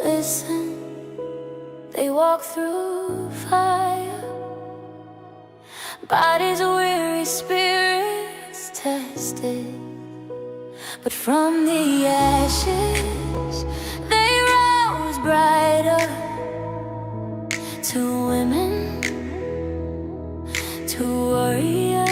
Listen, they walk through fire, bodies weary, spirits tested. But from the ashes, they rose brighter. Two women, two warriors,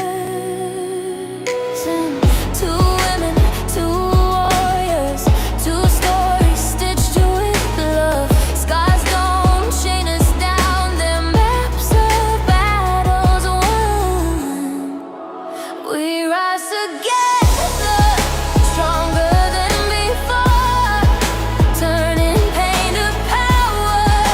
and two women, two warriors, two stories stitched with love. Scars don't chain us down, they're maps of battles won. We rise together, stronger than before, turning pain to power,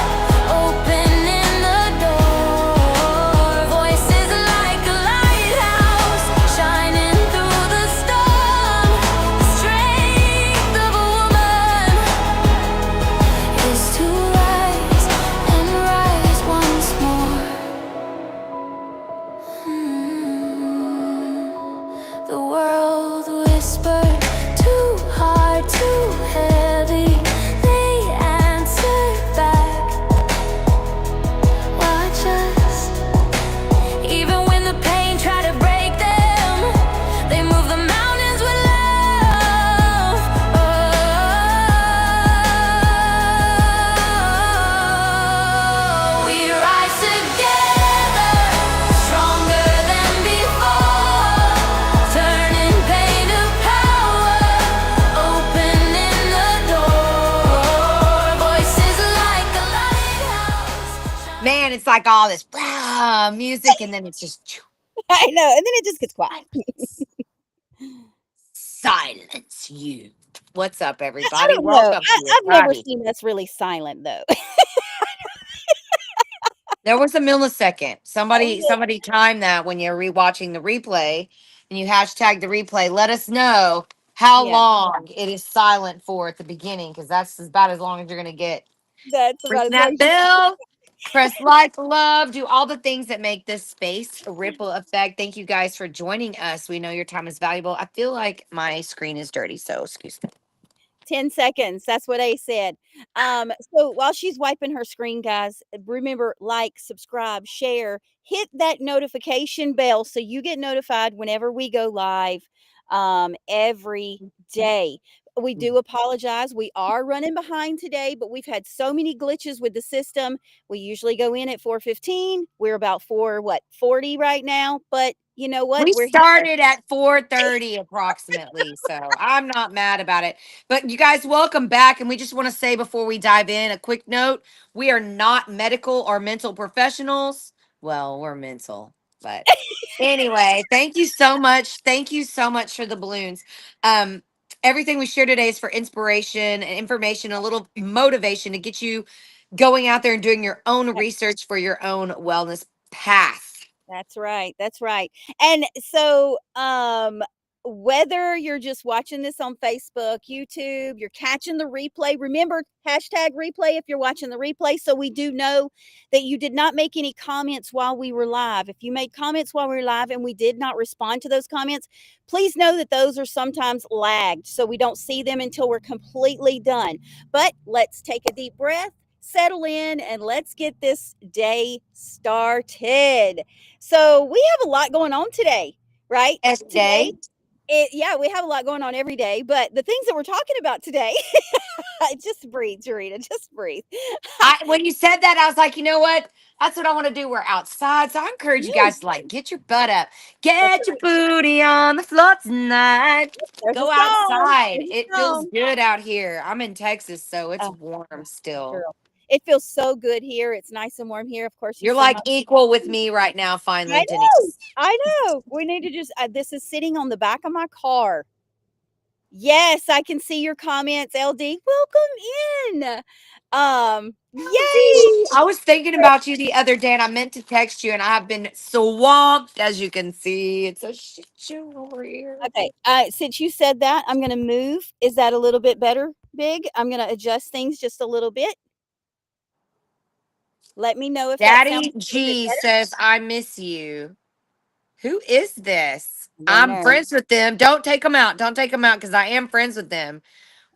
opening the door. Voices like a lighthouse, shining through the storm. The strength of a woman is to rise and rise once more. The world whispered, too hard, too heavy. They answered back, watch us. Even when the pain tried to break them, they move the mountains with love. Oh, we rise together, stronger than before, turning pain to power, opening the door. Voices like a lighthouse. Man, it's like all this music, and then it's just I know. And then it just gets quiet. silence. You. What's up, I everybody? don't know. Welcome to your I've never party. seen us really silent though. There was a millisecond. Somebody, Oh, somebody timed that when you're rewatching the replay, and you hashtag the replay. Let us know how yeah. long it is silent for at the beginning, because that's about as long as you're gonna get. That's Ring about as long that as you bell. Press like, love, do all the things that make this space a ripple effect. Thank you guys for joining us. We know your time is valuable. I feel like my screen is dirty, so excuse me. 10 seconds. That's what I said. So while she's wiping her screen, guys, remember, like, subscribe, share, hit that notification bell so you get notified whenever we go live every day. We do apologize. We are running behind today, but we've had so many glitches with the system. We usually go in at 4:15. We're about 40 right now, but you know what? We We're here. started at 4:30 approximately, so I'm not mad about it. But you guys, welcome back. And we just want to say before we dive in, a quick note: we are not medical or mental professionals. Well, we're mental, but anyway, thank you so much. Thank you so much for the balloons. Um, Everything we share today is for inspiration and information, a little motivation to get you going out there and doing your own research for your own wellness path. That's right. That's right. And so, whether you're just watching this on Facebook, YouTube, you're catching the replay, remember hashtag replay if you're watching the replay. So we do know that you did not make any comments while we were live. If you made comments while we were live and we did not respond to those comments, please know that those are sometimes lagged. So we don't see them until we're completely done. But let's take a deep breath, settle in, and let's get this day started. So we have a lot going on today, right? Today, SJ. yeah, we have a lot going on every day, but the things that we're talking about today, just breathe, Jarita, just breathe. When you said that, I was like, you know what? That's what I want to do. We're outside. So I encourage you Woo, guys to like get your butt up, that's get your right. booty on the floor tonight. There's a Go song. outside. There's It a feels song. good out here. I'm in Texas, so it's Oh, warm still. girl. It feels so good here. It's nice and warm here. Of course, you You're see like my. equal with me right now, finally, I know. Denise. I know. We need to just, this is sitting on the back of my car. Yes, I can see your comments, LD. Welcome in. Yay. I was thinking about you the other day and I meant to text you, and I have been swamped, as you can see. It's a shit show over here. Okay. Since you said that, I'm going to move. Is that a little bit better, Big? I'm going to adjust things just a little bit. Let me know if that sounds Daddy a little bit G better. says, I miss you. Who is this? I don't I'm know. friends with them. Don't take them out. Don't take them out because I am friends with them,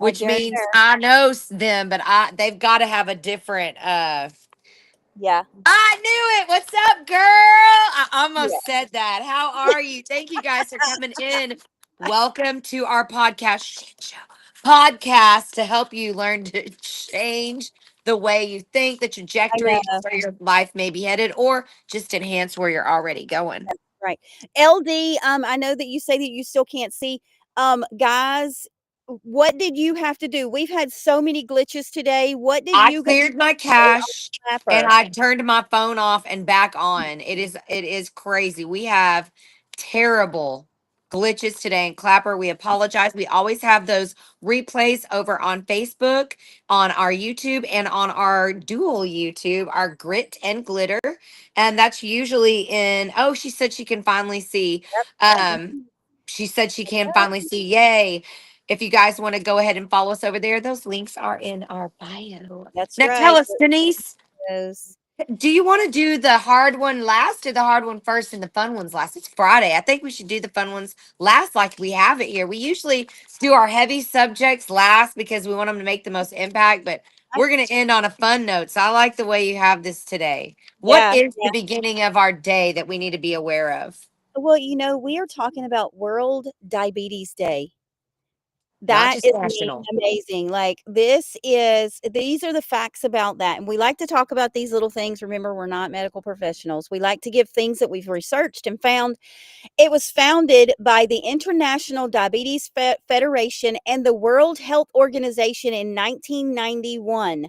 I which don't means know. I know them, but they've got to have a different Yeah. I knew it. What's up, girl? I Yeah. almost said that. How are you? Thank you guys for coming in. Welcome to our podcast shit show. Podcast to help you learn to change the way you think, the I trajectory of know. where your life may be headed, or just enhance where you're already going. Right. LD, I know that you say that you still can't see. Guys, what did you have to do? We've had so many glitches today. What did I you guys cleared my say on cache and Clapper? I turned my phone off and back on. It is crazy. We have terrible glitches today in Clapper. We apologize. We always have those replays over on Facebook, on our YouTube, and on our dual YouTube, our grit and glitter. And that's usually in she said she can finally see. Yep, I can Um see. she said she can finally see. Yay. If you guys want to go ahead and follow us over there, those links are in our bio. That's Now, tell right. us, Denise, Those. do you want to do the hard one last or the hard one first and the fun ones last? It's Friday. I think we should do the fun ones last, like we have it here. We usually do our heavy subjects last because we want them to make the most impact, but I, we're going to end on a fun note. So I like the way you have this today. What yeah, is the yeah. beginning of our day that we need to be aware of? Well, we are talking about World Diabetes Day. Not That just is national. amazing. Like, these are the facts about that, and we like to talk about these little things. Remember, we're not medical professionals. We like to give things that we've researched and found. It was founded by the International Diabetes Federation and the World Health Organization in 1991.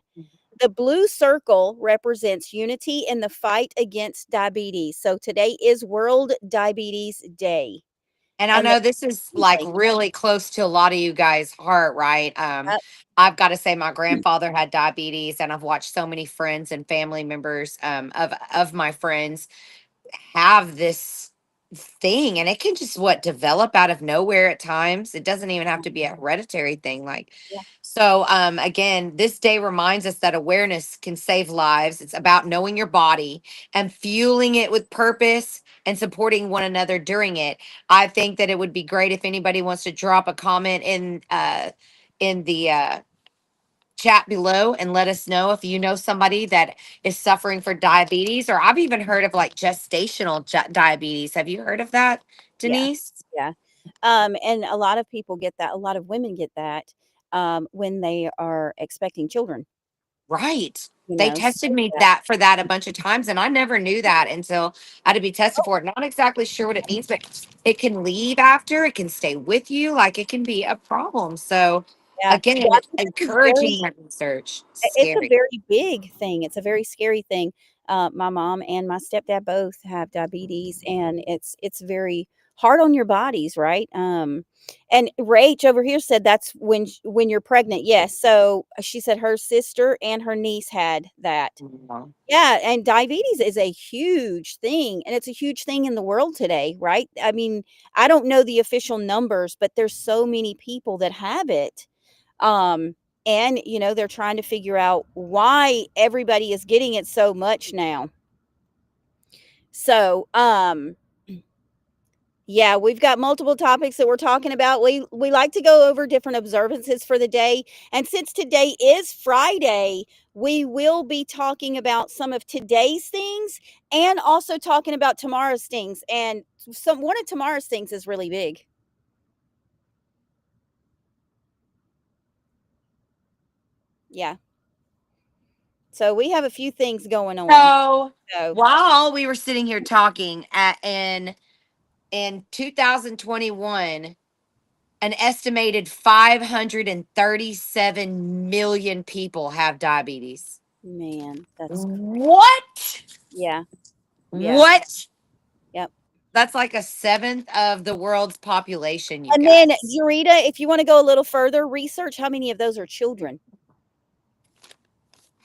The blue circle represents unity in the fight against diabetes. So today is World Diabetes Day, And I and the know this is like day. really close to a lot of you guys' heart, right? Yep, I've got to say my grandfather had diabetes, and I've watched so many friends and family members of my friends have this thing, and it can just develop out of nowhere at times. It doesn't even have to be a hereditary thing, like. yeah, So again, this day reminds us that awareness can save lives. It's about knowing your body and fueling it with purpose and supporting one another during it. I think that it would be great if anybody wants to drop a comment in the chat below and let us know if you know somebody that is suffering for diabetes, or I've even heard of like gestational diabetes. Have you heard of that, yeah, Denise? yeah. And a lot of people get that. A lot of women get that when they are expecting children. Right. You They know, so tested me yeah, that for that a bunch of times, and I never knew that until I had to be tested for it. Not exactly sure what it means, but it can leave after, it can stay with you, like it can be a problem. So yeah, again, yeah. It's very encouraging that research. It's a Scary. very big thing. It's a very scary thing. My mom and my stepdad both have diabetes, and it's very hard on your bodies, right? And Rach over here said that's when you're pregnant. Yes. So she said her sister and her niece had that. Mhm. Yeah, and diabetes is a huge thing, and it's a huge thing in the world today, right? I mean, I don't know the official numbers, but there's so many people that have it. Um, and they're trying to figure out why everybody is getting it so much now. So, yeah, we've got multiple topics that we're talking about. We like to go over different observances for the day, and since today is Friday, we will be talking about some of today's things and also talking about tomorrow's things. And one of tomorrow's things is really big. Yeah. So we have a few things going on. So So, while we were sitting here talking in 2021, an estimated 537 million people have diabetes. man, that's What? yeah. Yeah. What? Yep. That's like a seventh of the world's population, you And then, guys. Zurita, if you wanna go a little further, research how many of those are children.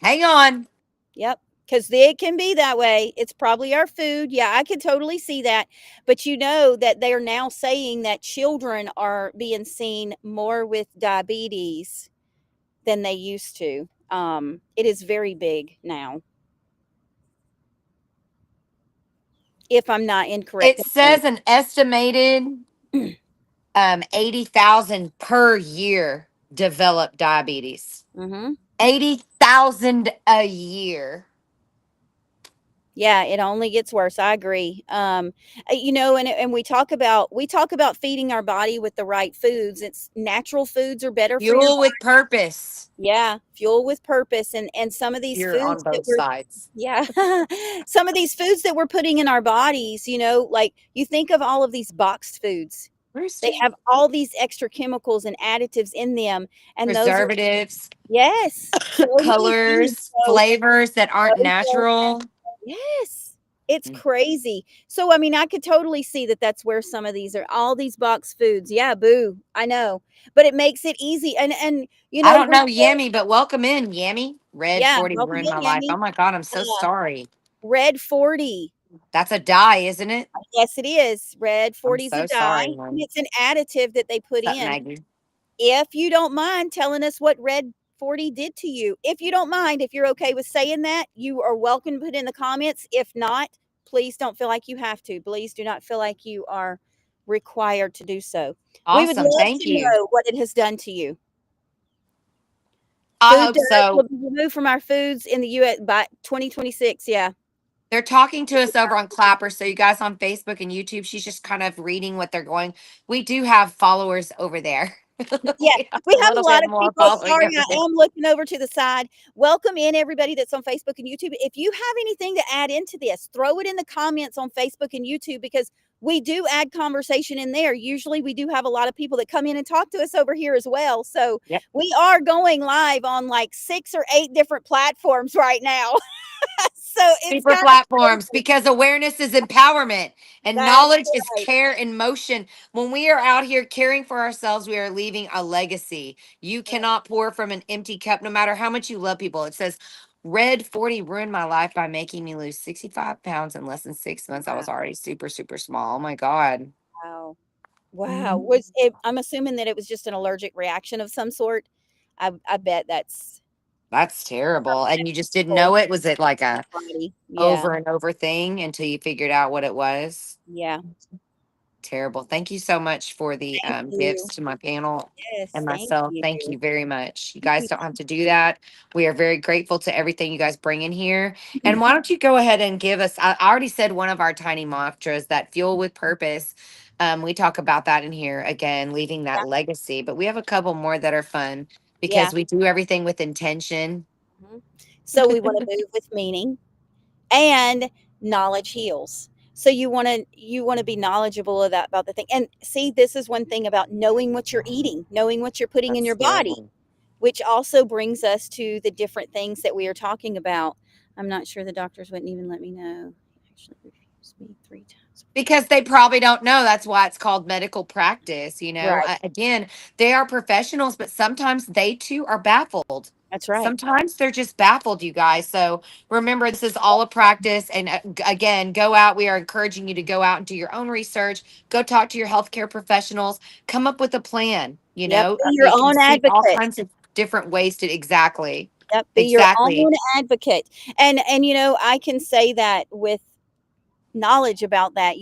Hang on. Yep, because it can be that way. It's probably our food. Yeah, I could totally see that. But you know that they're now saying that children are being seen more with diabetes than they used to. It is very big now. if I'm not incorrect. It says an estimated 80,000 per year develop diabetes. Mm-hmm. 80,000 a year. Yeah, it only gets worse. I agree. And we talk about feeding our body with the right foods. It's natural foods are better for your Fuel body. with purpose. Yeah, fuel with purpose, and some of these You're on foods that both we're sides. yeah, some of these foods that we're putting in our bodies. Like you think of all of these boxed foods. They Rooster. have all these extra chemicals and additives in them, and those are Preservatives, yes, so many things. colors, flavors that aren't Those are natural. yes, it's Mm. crazy. So, I mean, I could totally see that that's where some of these are all these boxed foods. Yeah, boo, I know, but it makes it easy, and I don't we're know Yammy, but welcome in, Yammy. Red yeah, 40 welcome ruined my in, life. Yummy. Oh my God, I'm so Uh, sorry. Red 40. That's a dye, isn't it? Yes, it is. Red I'm 40 is a so dye, sorry, and man. it's an additive that they put What's up, in. Maggie? If you don't mind telling us what Red 40 did to you, if you don't mind, if you're okay with saying that, you are welcome to put in the comments. If not, please don't feel like you have to. Please do not feel like you are required to do so. We would Awesome. love Thank to you. know what it has done to you. I Food hope dyes will so. be removed from our foods in the US by 2026. Yeah. They're talking to us over on Clapper. So, you guys on Facebook and YouTube, she's just kind of reading what they're going. We do have followers over there. Yeah, We have we a have a little lot bit of more people. following Sorry, over I there. am looking over to the side. Welcome in everybody that's on Facebook and YouTube. If you have anything to add into this, throw it in the comments on Facebook and YouTube because we do add conversation in there. Usually we do have a lot of people that come in and talk to us over here as well. So Yep. we are going live on like 6 or 8 different platforms right now. So it's Super kind of platforms crazy. because awareness is empowerment and That's knowledge is right. care in motion. When we are out here caring for ourselves, we are leaving a legacy. You cannot pour from an empty cup, no matter how much you love people. It says, Red 40 ruined my life by making me lose 65 pounds in less than 6 months. I was Wow. already super, super small. Oh my God. Wow. Wow. Mhm. Was it I'm assuming that it was just an allergic reaction of some sort. I bet that's That's terrible. And you just didn't full know it? Was it like a body. Yeah. over and over thing until you figured out what it was? Yeah. Terrible. Thank you so much for the Thank you. gifts to my panel and Yes, thank myself. you. Thank you very much. You guys don't have to do that. We are very grateful to everything you guys bring in here. And why don't you go ahead and give us? I already said one of our tiny mantras, that fuel with purpose. We talk about that in here again, leaving that legacy. But we have a couple more that are fun Yeah. because we do everything with intention. Mhm. So we want to move with meaning and knowledge heals. So you want to be knowledgeable of that about the thing. And see, this is one thing about knowing what you're eating, knowing what you're putting in That's your body, good. which also brings us to the different things that we are talking about. I'm not sure the doctors wouldn't even let me know. He actually refused me 3 times. Because they probably don't know. That's why it's called medical practice. Right. Again, they are professionals, but sometimes they too are baffled. That's right. Sometimes they're just baffled, you guys. So remember, this is all a practice. And again, go out. We are encouraging you to go out and do your own research. Go talk to your healthcare professionals. Come up with a plan. Yep. Be your We can own see all advocate. kinds of different ways to exactly, Yep. Be your exactly. own advocate. And I can say that with knowledge about that.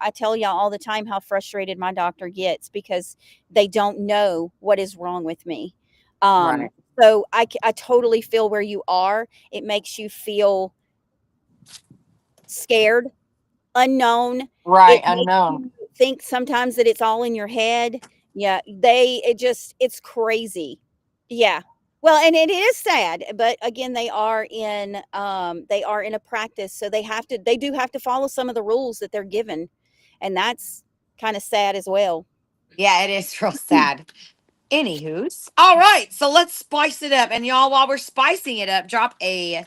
I tell y'all all the time how frustrated my doctor gets because they don't know what is wrong with me. Um, Right. so I totally feel where you are. It makes you feel scared, unknown. Right. It makes Unknown. you think sometimes that it's all in your head. Yeah, it's crazy. Yeah. Well, and it is sad, but again, they are in a practice, so they do have to follow some of the rules that they're given, and that's kind of sad as well. Yeah, it is real sad. Anywho's. All right. So let's spice it up. And y'all, while we're spicing it up, drop a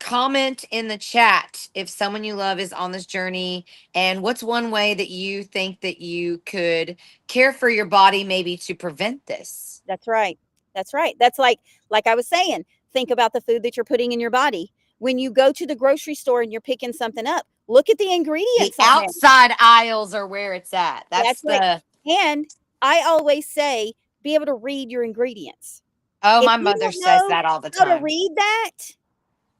comment in the chat if someone you love is on this journey. And what's one way that you think that you could care for your body, maybe to prevent this? That's right. That's right. That's like I was saying, think about the food that you're putting in your body. When you go to the grocery store and you're picking something up, look at the The ingredients on there. outside aisles are where it's at. That's That's right. the, And I always say, be able to read your ingredients. oh, If my you mother don't says know that all the how to time. read that,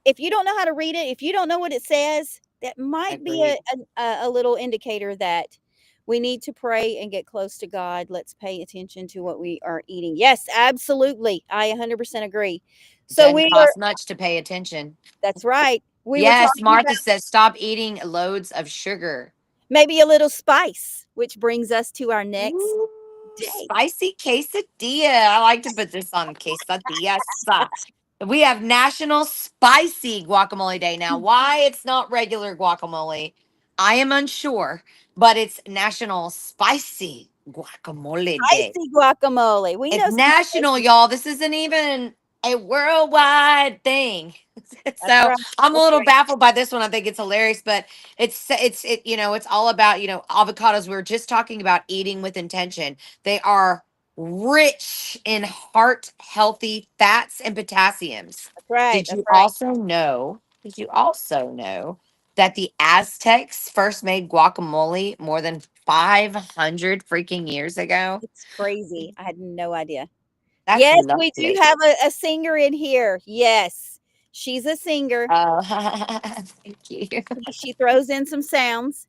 if you don't know how to read it, if you don't know what it says, that might be Agreed. a little indicator that we need to pray and get close to God. Let's pay attention to what we are eating. Yes, absolutely. I 100% agree. So Doesn't we are cost much to pay attention. that's right. We were Yes, talking Martha about says stop eating loads of sugar. maybe a little spice, which brings us to our next Ooh, day. spicy quesadilla. I like to put this on quesadillas. We have National Spicy Guacamole Day. Now, why it's not regular guacamole, I am unsure, but it's National Spicy Guacamole Day. Spicy guacamole. We It's know some national, places. y'all. This isn't even a worldwide thing. That's So right. I'm a That's little right. baffled by this one. I think it's hilarious, but it's all about avocados. We were just talking about eating with intention. They are rich in heart healthy fats and potassiums. That's right. Did That's you right. also know? Did you also know that the Aztecs first made guacamole more than 500 freaking years ago? It's crazy. I had no idea. That's Yes, we do lovely. have a singer in here. Yes. She's a singer. Oh, thank you. She throws in some sounds.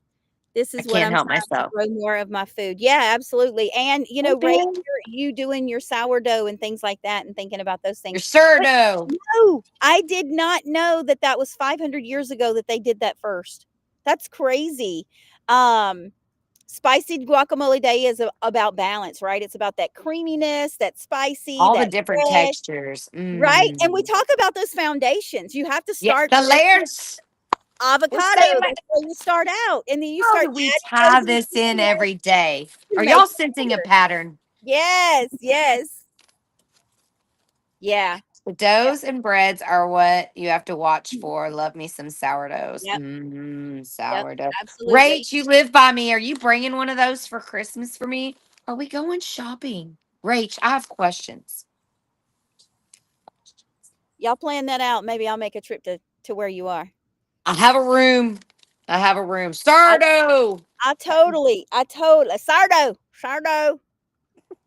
This I is what can't I'm help trying to myself. grow more of my food. Yeah, absolutely. And, Hey, Ray, Ben. you doing your sourdough and things like that and thinking about those Your things. But sourdough. no, I did not know that that was 500 years ago that they did that first. That's crazy. Um, Spicy guacamole day is about balance, right? It's about that creaminess, that spicy, All the that different fresh, textures. right? And we Mm. talk about those foundations. You have to Yeah, start the with layers. We're avocado. saying That's where you start out, and then you how start do we adding tie those this in ingredients every day? to Are make y'all it sensing a better. pattern? Yes, yes. Yeah. The Yep. doughs and breads are what you have to watch for. Love me some sourdoughs. Yep. Yep. Sourdough. Absolutely. Rach, you live by me. Are you bringing one of those for Christmas for me? Are we going shopping? Rach, I have questions. Y'all plan that out. Maybe I'll make a trip to where you are. I have a room. I have a room. I Sourdough. I totally sourdough.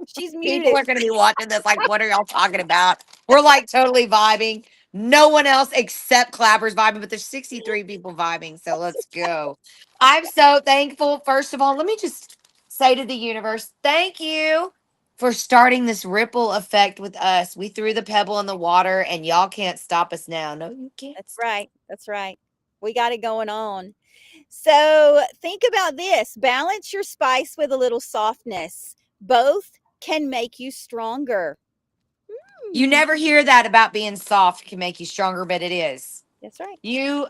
She's People muted. are going to be watching this like, what are y'all talking about? We're like totally vibing. No one else except Clapper's vibing, but there's 63 people vibing. So let's go. I'm so thankful. First of all, let me just say to the universe, thank you for starting this ripple effect with us. We threw the pebble in the water and y'all can't stop us now. No, you can't. That's right. That's right. We got it going on. So think about this, balance your spice with a little softness. Both can make you stronger. You Hmm. never hear that about being soft can make you stronger, but it is. That's right.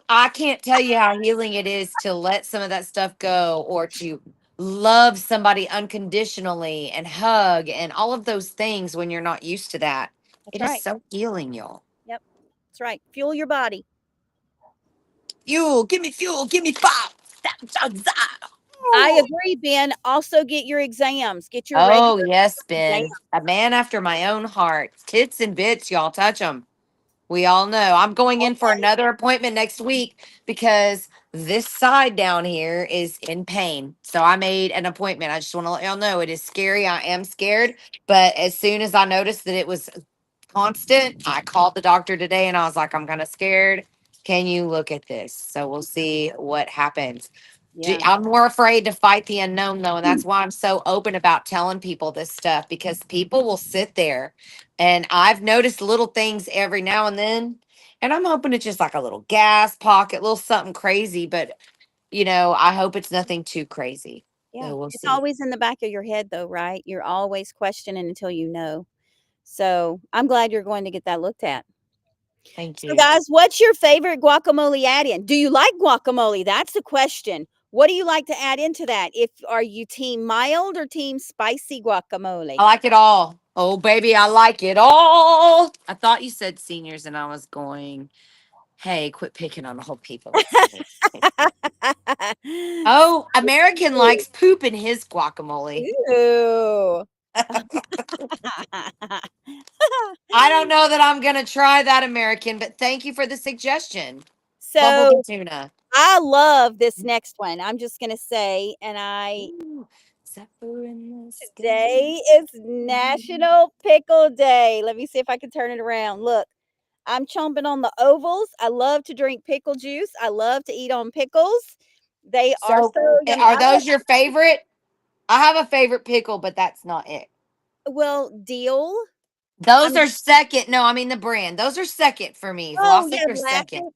I can't tell you how healing it is to let some of that stuff go or to love somebody unconditionally and hug and all of those things when you're not used to that. That's It is right. so healing, y'all. Yep. That's right. Fuel your body. Fuel, give me fire. I Ooh. agree, Ben. Also get your exams. Get your Oh, regular yes, exam. Ben. A man after my own heart. Tits and bits, y'all touch them. We all know. I'm going in for another appointment next week because this side down here is in pain. So I made an appointment. I just want to let y'all know it is scary. I am scared. But as soon as I noticed that it was constant, I called the doctor today and I was like, I'm kind of scared. Can you look at this? So we'll see what happens. Yeah. I'm more afraid to fight the unknown though, and that's why I'm so open about telling people this stuff because people will sit there, and I've noticed little things every now and then, and I'm hoping it's just like a little gas pocket, little something crazy, but I hope it's nothing too crazy. Yeah. So we'll It's see. always in the back of your head though, right? You're always questioning until you know. So I'm glad you're going to get that looked at. Thank So, you. guys, what's your favorite guacamole add-in? Do you like guacamole? That's the question. What do you like to add into that? If are you team mild or team spicy I guacamole? like it all. Oh baby, I like it all. I thought you said seniors, and I was going, hey, quit picking on the whole people. It's me. Oh, American likes poop in his guacamole. Ooh. I don't know that I'm gonna try that American, but thank you for the suggestion. So Bubblegum tuna. I love this next one. I'm just gonna say, and I Ooh, Zephyr in the sky. today is National Pickle Day. Let me see if I can turn it around. Look, I'm chomping on the ovals. I love to drink pickle juice. I love to eat on pickles. They are So, so yummy. are those your favorite? I have a favorite pickle, but that's not it. Well, deal. I Those mean, are second. No, I mean the brand. Those are second for me. oh Vlasic yeah, are second. Vlasic.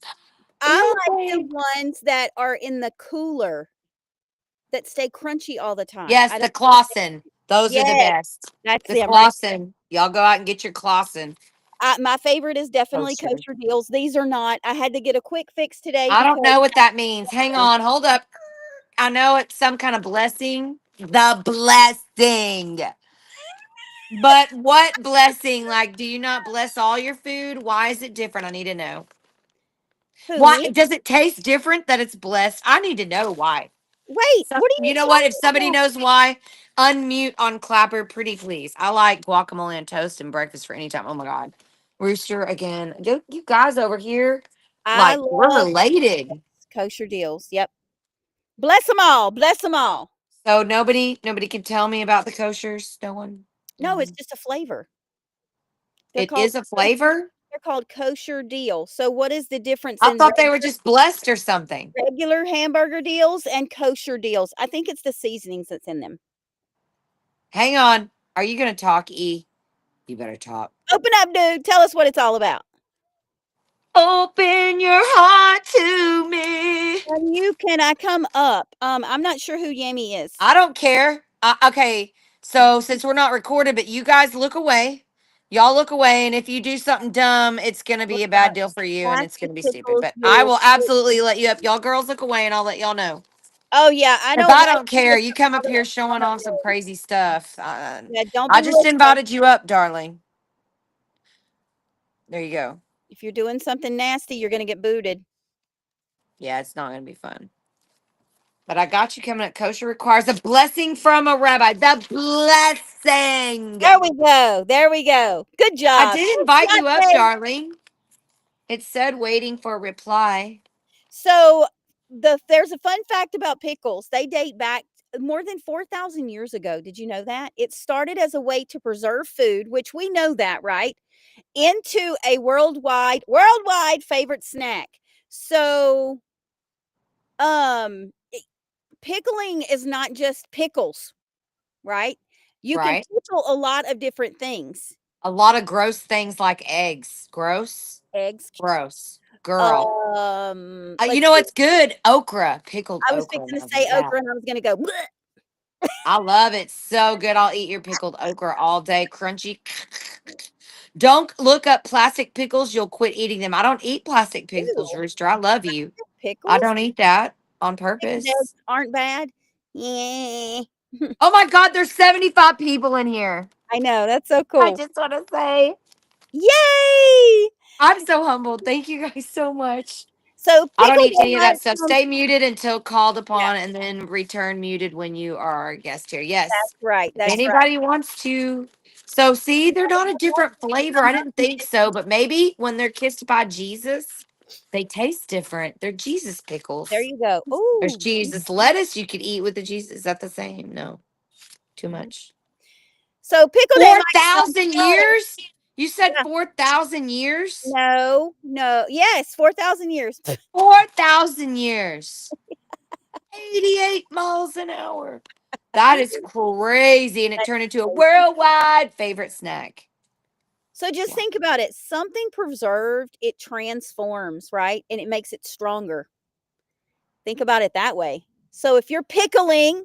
I like the Yay. ones that are in the cooler that stay crunchy all the time. Yes, I the don't like it. Clausen. Those are the Yes, best. that's The them right. Clausen. Y'all go out and get your Clausen My favorite is definitely kosher. kosher deals. These are not. I had to get a quick fix today I don't because know what that means. Hang on, hold up. I know it's some kind of blessing. The blessing. But what blessing? Like, do you not bless all your food? Why is it different? I need to know. who Why me? does it taste different that it's blessed? I need to know why. Wait, So, what are you you know what? If talking somebody about? knows why, unmute on Clapper, pretty please. I like guacamole and toast and breakfast for any time. Oh my God. Rooster again. You guys over here, I like, we're love related. kosher deals. Yep. Bless them all. Bless them all. So nobody can tell me about the koshers. No one. No No, it's one. just a flavor. They're It called is a kosher, flavor. they're called kosher deal. So what is the difference I in thought they were just blessed or something. regular hamburger deals and kosher deals? I think it's the seasonings that's in them. Hang on. Are you gonna talk, E? You better talk. Open up, dude. Tell us what it's all about. Open your heart to me. And you can I come up? I'm not sure who Yami is. I don't care. Okay, so since we're not recorded, but you guys look away. Y'all look away, and if you do something dumb, it's gonna Look be a bad up. deal for you, and it's Plastic gonna be stupid. pickles But I deal. will absolutely let you up. Y'all girls look away, and I'll let y'all know. Oh yeah, I Because don't I like don't to care. look You up come all up here the showing off some photos. crazy stuff. Yeah, don't I be just listening. invited you up, darling. There you go. If you're doing something nasty, you're gonna get booted. Yeah, it's not gonna be fun. But I got you coming up. Kosher requires a blessing from a rabbi. The blessing. There we go. There we go. Good I job. did Good invite job, you up, Dave. darling. It said waiting for a reply. So there's a fun fact about pickles. They date back more than 4,000 years ago. Did you know that? It started as a way to preserve food, which we know that, right? Into a worldwide favorite snack. So, pickling is not just pickles, right? You can Right? pickle a lot of different things. A lot of gross things like eggs. Gross. Eggs. Gross. Girl. You Let's know see. what's good? Okra. Pickled I was okra. fixing to Now say that. okra and I was gonna go, "Bleh." I love it. So good. I'll eat your pickled okra all day. Crunchy. Don't look up plastic pickles. You'll quit eating them. I don't eat plastic pickles, Ew, Rooster. I love you. I pickles? don't eat that on Pickled eggs purpose. aren't bad. Yeah. Oh my God, there's 75 people in here. I know, that's so I cool. just want to say Yay! I'm so humbled. Thank you guys so much. So I don't pickle eat day any of might that stuff. sound Stay muted until called yeah, upon and then return muted when you are our guest here. Yes. that's right, If that's right. anybody wants to. So, see, they're not a different flavor. I didn't think so, but maybe when they're kissed by Jesus, they taste different. They're Jesus There pickles. you go. There's Ooh, Jesus lettuce you could eat with the Jesus. Is that the same? No, too much. so pickle day might sound 4,000 funny. years? You said Yeah. 4,000 years? No, no. Yes, 4,000 years. 4,000 years. 88 miles an hour. That is crazy. And it That's turned into a crazy. worldwide favorite snack. So just Wow. think about it. Something preserved, it transforms, right? And it makes it stronger. Think about it that way. So if you're pickling,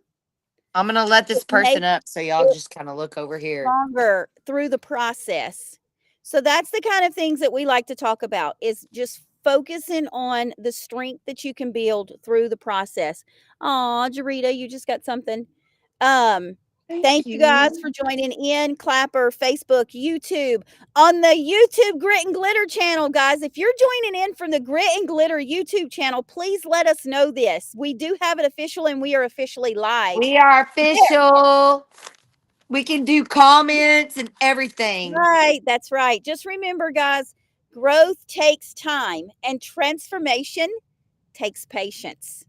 I'm going to let this it person makes up so y'all it just kind of look over here. stronger through the process. So that's the kind of things that we like to talk about is just focusing on the strength that you can build through the process. Aw, Jarita, you just got something. Um, Thank Thank you guys you. for joining in. Clapper, Facebook, YouTube. On the YouTube Grit and Glitter channel, guys, if you're joining in from the Grit and Glitter YouTube channel, please let us know this. We do have it official and we are officially live. We are official. We can do comments and everything. Right, that's right. Just remember, guys, growth takes time and transformation takes patience.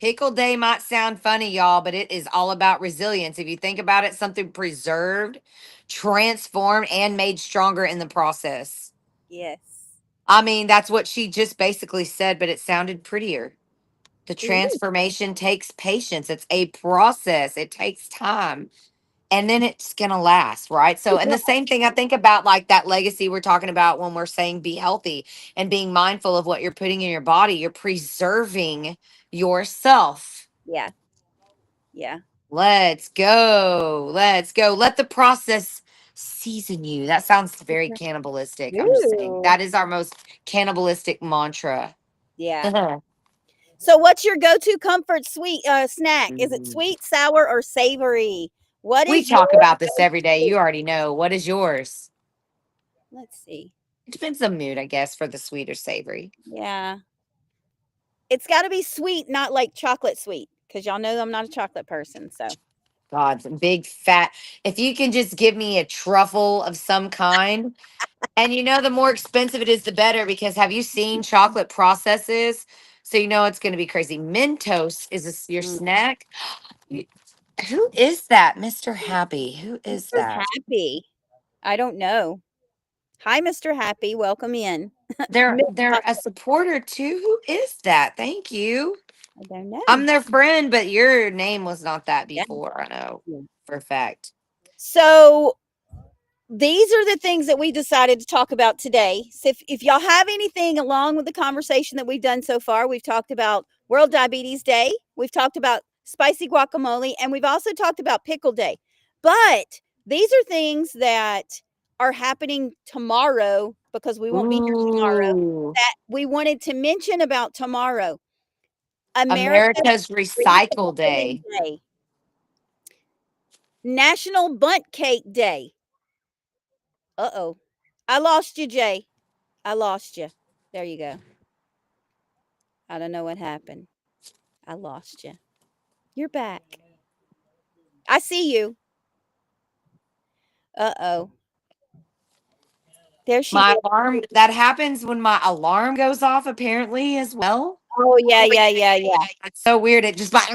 Pickle day might sound funny, y'all, but it is all about resilience. If you think about it, something preserved, transformed, and made stronger in the process. Yes. I mean, that's what she just basically said, but it sounded prettier. The Ooh, transformation takes patience. It's a process. It takes time. And then it's going to last, right? So, and the same thing I think about like that legacy we're talking about when we're saying be healthy and being mindful of what you're putting in your body. You're preserving yourself. yeah, yeah. Let's go. Let's go. Let the process season you. That sounds very cannibalistic. I'm just saying. Ooh, That is our most cannibalistic mantra. yeah. So, what's your go-to comfort sweet snack? Is it Mm. sweet, sour, or savory? What We is your talk about this every day. go-to? You already know. What is yours? Let's see. It depends on mood, I guess, for the sweet or savory. Yeah, it's got to be sweet, not like chocolate sweet, because y'all know I'm not a chocolate person. So, God, some big fat. If you can just give me a truffle of some kind, and you know, the more expensive it is, the better. Because have you seen chocolate processes? So you know it's going to be crazy. Mentos is your mm, snack. Y- Who is that, Mr. Happy? Who is Mr. that? Happy. I don't know. Hi, Mr. Happy. Welcome in. They're Miss they're a Chocolate. supporter too. Who is that? Thank you. I don't know. I'm their friend, but your name was not that Yeah. before. I know Yeah. for a fact. So, these are the things that we decided to talk about today. So if y'all have anything along with the conversation that we've done so far, we've talked about World Diabetes Day, we've talked about spicy guacamole, and we've also talked about pickle day. But these are things that are happening tomorrow because we won't be here tomorrow Ooh, that we wanted to mention about tomorrow. America's America's Recycle Recycling Day. Day, National Bunt Cake Day. Uh-oh. I lost you, Jay. I lost you. There you go. I don't know what happened. I lost you. You're back. I see you. Uh-oh. There she My is. alarm, that happens when my alarm goes off, apparently, as well. Oh, yeah, yeah, yeah, yeah. It's so weird. It just like,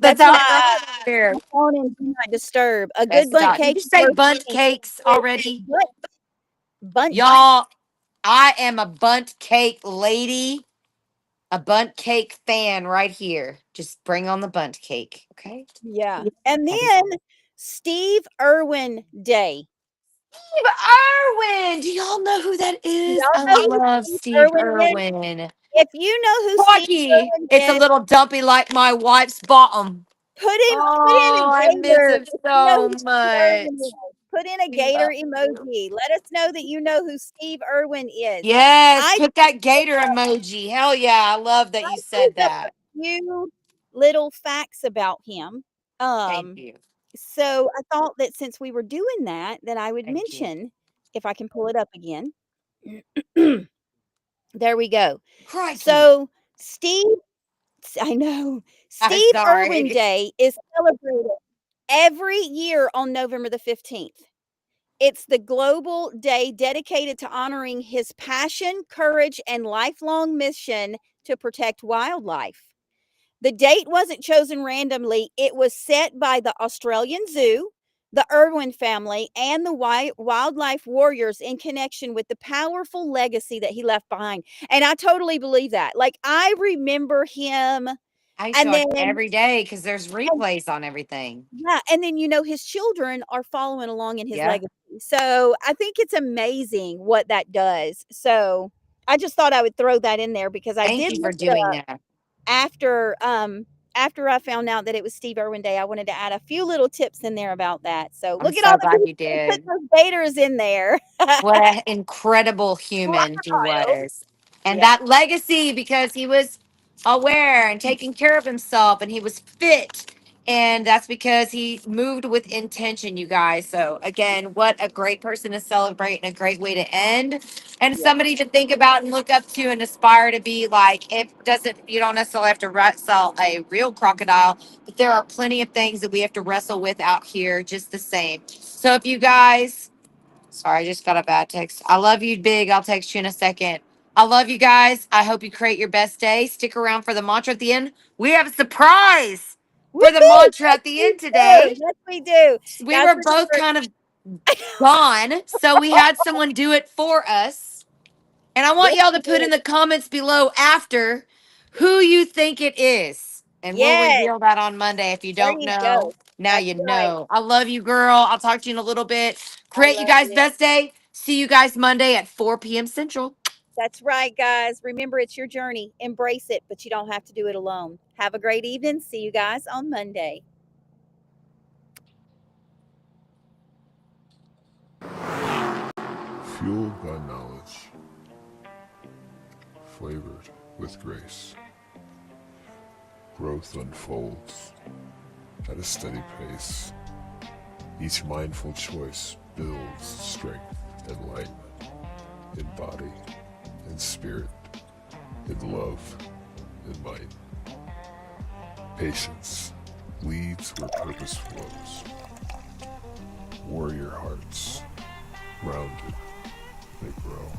that's That's how why I I know it's put there. my phone in do not disturb. A good Best bundt dot. Did cake you is say worth bunt eating. cakes already? What? Bundt. Y'all, I am a bunt cake lady, a bunt cake fan right here. Just bring on the bunt cake. Okay. Yeah. And That is then Steve Irwin Day. Steve Irwin. Do y'all know who that is? Y'all I know who love Steve Steve Irwin is? Irwin. If you know who Steve Hockey. Irwin It's a is, little dumpy like my wife's bottom. put in a Oh, I miss gator him if you know so who Steve Irwin much. is. Put in a We gator love you. emoji. Let us know that you know who Steve Irwin is. Yes, I put that gator emoji. Hell yeah. I love that you said looked up a that. few little facts about him. Thank Um, you. so I thought that since we were doing that, that I would Thank you. mention, if I can pull it up again. There we go. Crikey. So Steve, I know, I'm Steve Irwin sorry. Day is celebrated every year on November the 15th. It's the global day dedicated to honoring his passion, courage, and lifelong mission to protect wildlife. The date wasn't chosen randomly, it was set by the Australian Zoo, the Irwin family, and the wildlife warriors in connection with the powerful legacy that he left behind. And I totally believe that. Like, I remember him, I used to and watch then, every day because there's and replays on everything. yeah, and then, his children are following along in his Yeah. legacy. So I think it's amazing what that does. So I just thought I would throw that in there because I Thank did you for look it doing up that. after after I found out that it was Steve Irwin Day. I wanted to add a few little tips in there about that. So I'm look at all so the glad people you who put did. those gators in there. What an incredible human he Crocodile. was. And Yeah. that legacy because he was aware and taking care of himself and he was fit. And that's because he moved with intention, you guys. So, again, what a great person to celebrate and a great way to end. And Yeah. somebody to think about and look up to and aspire to be like. It doesn't, you don't necessarily have to wrestle a real crocodile, but there are plenty of things that we have to wrestle with out here just the same. So, if you guys, sorry, I just got a bad text. I love you, Big. I'll text you in a second. I love you guys. I hope you create your best day. Stick around for the mantra at the end. We have a surprise for the Woohoo! mantra Yes, at the we end do. today. Yes, we do. We Guys, were both remember kind of gone, so we had someone do it for us. And I want Yes, y'all to we put do. in the comments below after who you think it is. And we'll Yes, reveal that on Monday. If you there don't you go. know, now That's you right. know. I love you, girl. I'll talk to you in a little bit. I Create you love guys' you. best day. See you guys Monday at 4 p.m. Central. That's right, guys. Remember, it's your journey. Embrace it, but you don't have to do it alone. Have a great evening. See you guys on Monday. Fueled by knowledge, flavored with grace, growth unfolds at a steady pace. Each mindful choice builds strength and light in body, in spirit, in love, in might. Patience leads where purpose flows. Warrior hearts, rounded, they grow.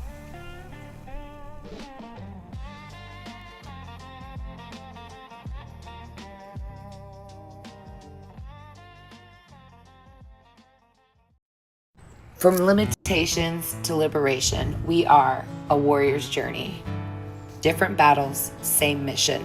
From limitations to liberation, we are a warrior's journey. Different battles, same mission.